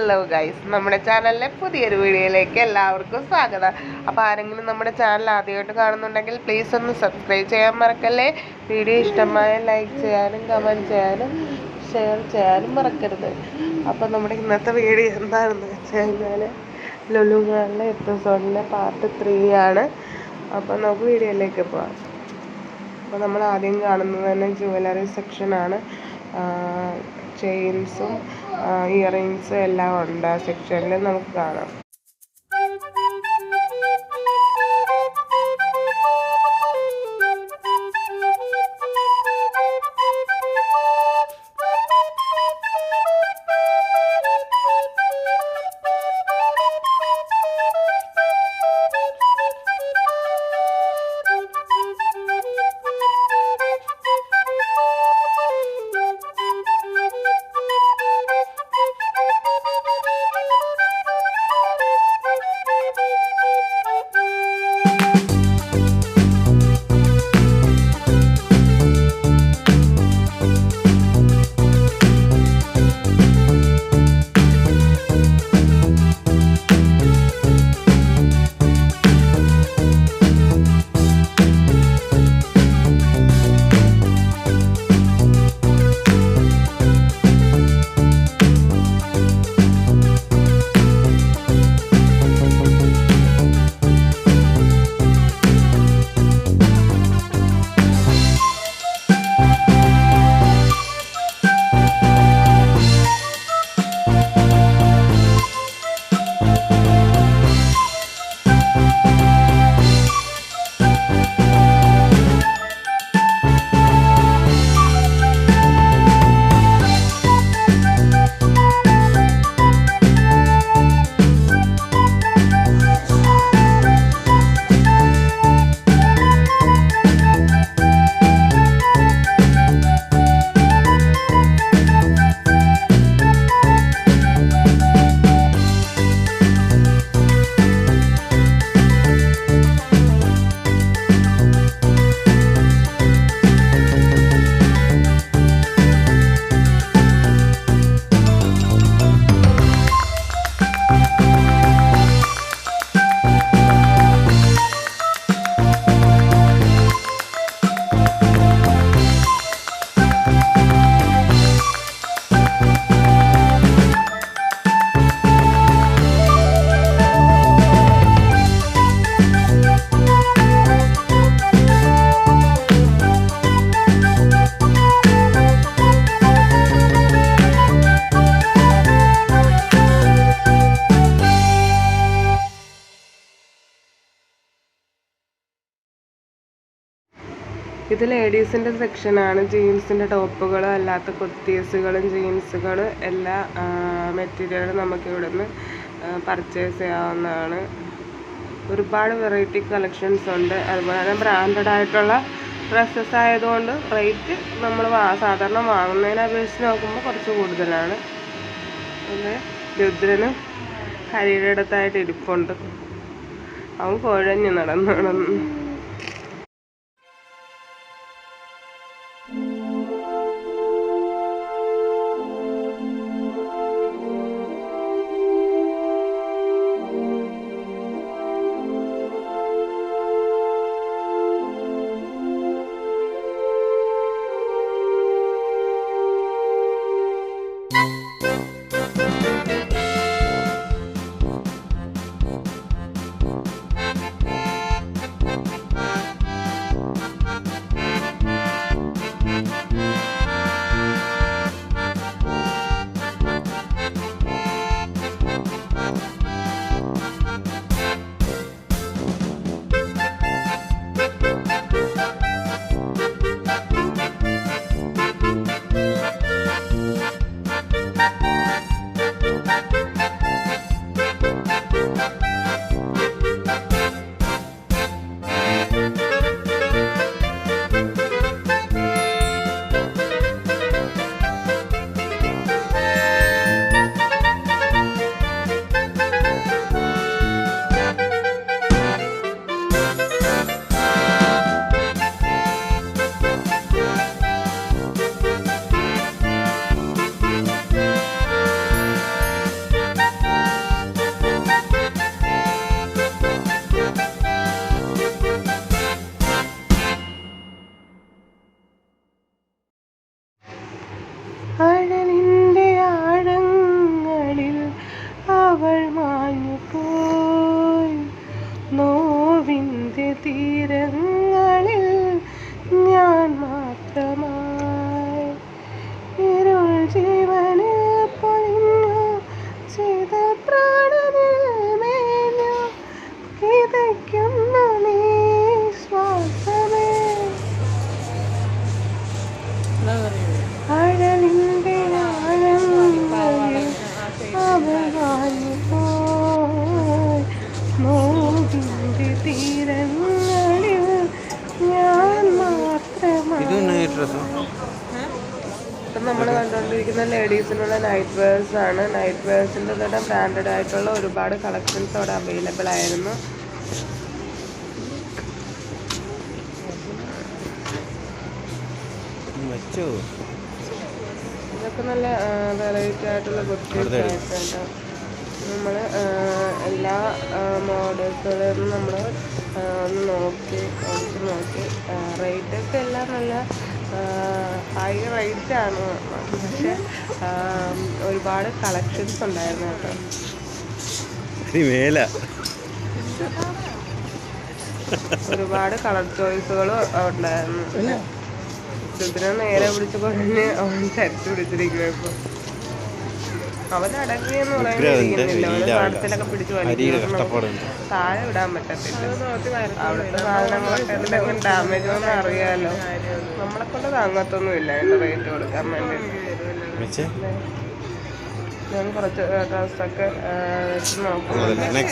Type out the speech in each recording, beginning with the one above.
Hello guys, നമ്മുടെ ചാനലിലെ പുതിയൊരു വീഡിയോയിലേക്ക് എല്ലാവർക്കും സ്വാഗതം. അപ്പോൾ ആരെങ്കിലും നമ്മുടെ ചാനൽ ആദ്യമായിട്ട് കാണുന്നുണ്ടെങ്കിൽ പ്ലീസ് ഒന്ന് സബ്സ്ക്രൈബ് ചെയ്യാൻ മറക്കല്ലേ. വീഡിയോ ഇഷ്ടമായ ലൈക്ക് ചെയ്യാനും കമൻറ്റ് ചെയ്യാനും ഷെയർ ചെയ്യാനും മറക്കരുത്. അപ്പോൾ നമ്മുടെ ഇന്നത്തെ വീഡിയോ എന്താണെന്ന് വെച്ച് കഴിഞ്ഞാൽ ലുലു മാളിലെ എപ്പിസോഡിൻ്റെ പാർട്ട് 3 ആണ്. അപ്പോൾ നമുക്ക് വീഡിയോയിലേക്ക് പോകാം. അപ്പോൾ നമ്മൾ ആദ്യം കാണുന്നത് തന്നെ ജുവലറി സെക്ഷനാണ്. ചെയിൻസും ഇയറിങ്സും എല്ലാം ഉണ്ട് ആ സെക്ഷനിൽ നമുക്ക് കാണാം. ഇത് ലേഡീസിൻ്റെ സെക്ഷനാണ്. ജീൻസിൻ്റെ ടോപ്പുകൾ, അല്ലാത്ത കുർത്തീസുകളും ജീൻസുകൾ എല്ലാ മെറ്റീരിയലും നമുക്ക് ഇവിടെ നിന്ന് പർച്ചേസ് ചെയ്യാവുന്നതാണ്. ഒരുപാട് വെറൈറ്റി കളക്ഷൻസ് ഉണ്ട്. അതുപോലെ തന്നെ ബ്രാൻഡഡ് ആയിട്ടുള്ള ഡ്രസ്സസ് ആയതുകൊണ്ട് റേറ്റ് നമ്മൾ സാധാരണ വാങ്ങുന്നതിനെ അപേക്ഷിച്ച് നോക്കുമ്പോൾ കുറച്ച് കൂടുതലാണ്. പിന്നെ രുദ്രനും ഹരിയുടെ അടുത്തായിട്ട് ഇരിപ്പുണ്ട്. അവൻ കുഴഞ്ഞ് നടന്നു. നൈറ്റ് വെയേഴ്സ് ആണ്. നൈറ്റ് വെയേഴ്സിൻ്റെ തന്നെ ബ്രാൻഡഡ് ആയിട്ടുള്ള ഒരുപാട് കളക്ഷൻസ് അവിടെ അവൈലബിൾ ആയിരുന്നു. ഇതൊക്കെ നല്ല വെറൈറ്റി ആയിട്ടുള്ള കുർത്തീസ് ആയിട്ടുണ്ട്. നമ്മൾ എല്ലാ മോഡൽസുകളും നമ്മൾ ഒന്ന് നോക്കി റേറ്റൊക്കെ എല്ലാം നല്ല ഹൈ റേറ്റാണ്. പക്ഷെ ഒരുപാട് കളക്ഷൻസ് ഉണ്ടായിരുന്നു കേട്ടോ. ഒരുപാട് കളർ ചോയ്സുകളും ഉണ്ടായിരുന്നു. ഇതിനെ നേരെ പിടിച്ച് കൊണ്ടിന് അവൻ തരിച്ചു പിടിച്ചിരിക്കുക. ഇപ്പൊ അവനടങ്ങിയെന്ന് പറയാനിരിക്കുന്നില്ല. ഒരു പാടത്തിലൊക്കെ പിടിച്ച് വലിയ താഴെ വിടാൻ പറ്റത്തില്ല. അവിടുത്തെ സാധനങ്ങളൊക്കെ എന്തെങ്കിലും ഡാമേജ് ഒന്നും അറിയാലോ. നമ്മളെ കൊണ്ട് താങ്ങത്തൊന്നുമില്ല അതിൻ്റെ റേറ്റ് കൊടുക്കാൻ വേണ്ടി. ഞാൻ കുറച്ച് ഡ്രസ്സൊക്കെ വെച്ച് നോക്കുന്നുണ്ട്.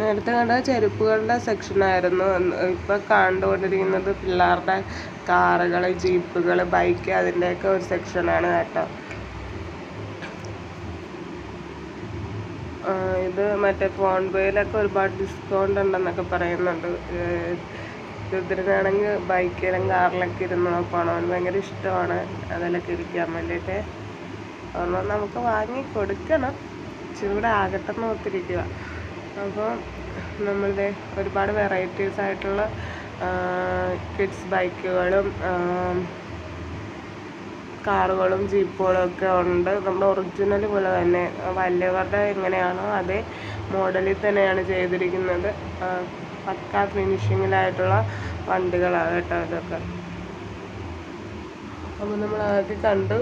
നേരത്തെ കണ്ട ചെരുപ്പുകളുടെ സെക്ഷനായിരുന്നു. ഇപ്പം കണ്ടുകൊണ്ടിരിക്കുന്നത് പിള്ളേരുടെ കാറുകൾ, ജീപ്പുകൾ, ബൈക്ക് അതിൻ്റെയൊക്കെ ഒരു സെക്ഷനാണ് കേട്ടോ. ഇത് മറ്റേ ഫോൺ പേയിലൊക്കെ ഒരുപാട് ഡിസ്കൗണ്ട് ഉണ്ടെന്നൊക്കെ പറയുന്നുണ്ട്. ഇതിനാണെങ്കിൽ ബൈക്കിലും കാറിലൊക്കെ ഇരുന്ന് നോക്കണം. അവന് ഭയങ്കര ഇഷ്ടമാണ് അതിലൊക്കെ ഇരിക്കാൻ വേണ്ടിയിട്ട്. ഒരെണ്ണം നമുക്ക് വാങ്ങി കൊടുക്കണം, ഇച്ചിരി ആകട്ടെ എന്ന് ഓർത്തിരിക്കുക. അപ്പോൾ നമ്മളുടെ ഒരുപാട് വെറൈറ്റീസ് ആയിട്ടുള്ള കിഡ്സ് ബൈക്കുകളും കാറുകളും ജീപ്പുകളും ഒക്കെ ഉണ്ട്. നമ്മുടെ ഒറിജിനൽ പോലെ തന്നെ വലിയവരുടെ എങ്ങനെയാണോ അതേ മോഡലിൽ തന്നെയാണ് ചെയ്തിരിക്കുന്നത്. പക്കാ ഫിനിഷിങ്ങിലായിട്ടുള്ള വണ്ടികളാണ് കേട്ടോ ഇതൊക്കെ. അപ്പോൾ നമ്മൾ അതൊക്കെ കണ്ടു.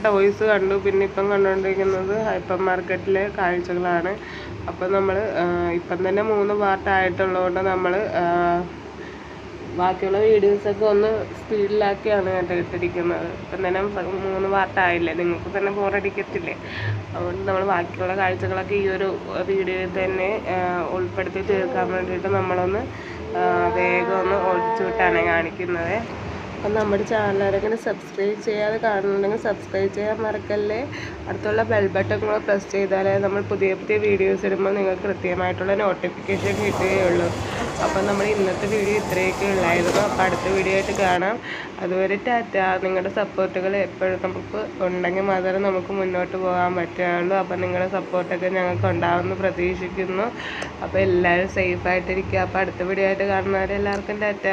ടോയ്സ് കണ്ടു. പിന്നെ ഇപ്പം കണ്ടുകൊണ്ടിരിക്കുന്നത് ഹൈപ്പർ മാർക്കറ്റിലെ കാഴ്ചകളാണ്. അപ്പം നമ്മൾ ഇപ്പം തന്നെ 3 പാർട്ടായിട്ടുള്ളതുകൊണ്ട് നമ്മൾ ബാക്കിയുള്ള വീഡിയോസൊക്കെ ഒന്ന് സ്പീഡിലാക്കിയാണ് കേട്ടോ ഇട്ടിരിക്കുന്നത്. ഇപ്പം തന്നെ 3 പാർട്ടായില്ലേ, നിങ്ങൾക്ക് തന്നെ ബോറടിക്കത്തില്ലേ? അതുകൊണ്ട് നമ്മൾ ബാക്കിയുള്ള കാഴ്ചകളൊക്കെ ഈ ഒരു വീഡിയോയിൽ തന്നെ ഉൾപ്പെടുത്തി തീർക്കാൻ വേണ്ടിയിട്ട് നമ്മളൊന്ന് വേഗം ഒന്ന് ഓടിച്ചു വിട്ടാണ് കാണിക്കുന്നത്. അപ്പം നമ്മുടെ ചാനൽ ആരെങ്കിലും സബ്സ്ക്രൈബ് ചെയ്യാതെ കാണുന്നുണ്ടെങ്കിൽ സബ്സ്ക്രൈബ് ചെയ്യാൻ മറക്കല്ലേ. അടുത്തുള്ള ബെൽ ബട്ടൺ കൂടെ പ്രസ് ചെയ്താലേ നമ്മൾ പുതിയ വീഡിയോസ് ഇടുമ്പോൾ നിങ്ങൾക്ക് കൃത്യമായിട്ടുള്ള നോട്ടിഫിക്കേഷൻ കിട്ടുകയുള്ളൂ. അപ്പം നമ്മൾ ഇന്നത്തെ വീഡിയോ ഇത്രയൊക്കെ ഉള്ളായിരുന്നു. അപ്പം അടുത്ത വീഡിയോ ആയിട്ട് കാണാം. അതുവരെ ടാറ്റ. നിങ്ങളുടെ സപ്പോർട്ടുകൾ എപ്പോഴും നമുക്ക് ഉണ്ടെങ്കിൽ മാത്രമേ നമുക്ക് മുന്നോട്ട് പോകാൻ പറ്റുകയുള്ളൂ. അപ്പം നിങ്ങളുടെ സപ്പോർട്ടൊക്കെ ഞങ്ങൾക്ക് ഉണ്ടാവുമെന്ന് പ്രതീക്ഷിക്കുന്നു. അപ്പോൾ എല്ലാവരും സേഫായിട്ടിരിക്കുക. അപ്പോൾ അടുത്ത വീഡിയോ ആയിട്ട് കാണുന്നവരെ എല്ലാവർക്കും ടാറ്റ.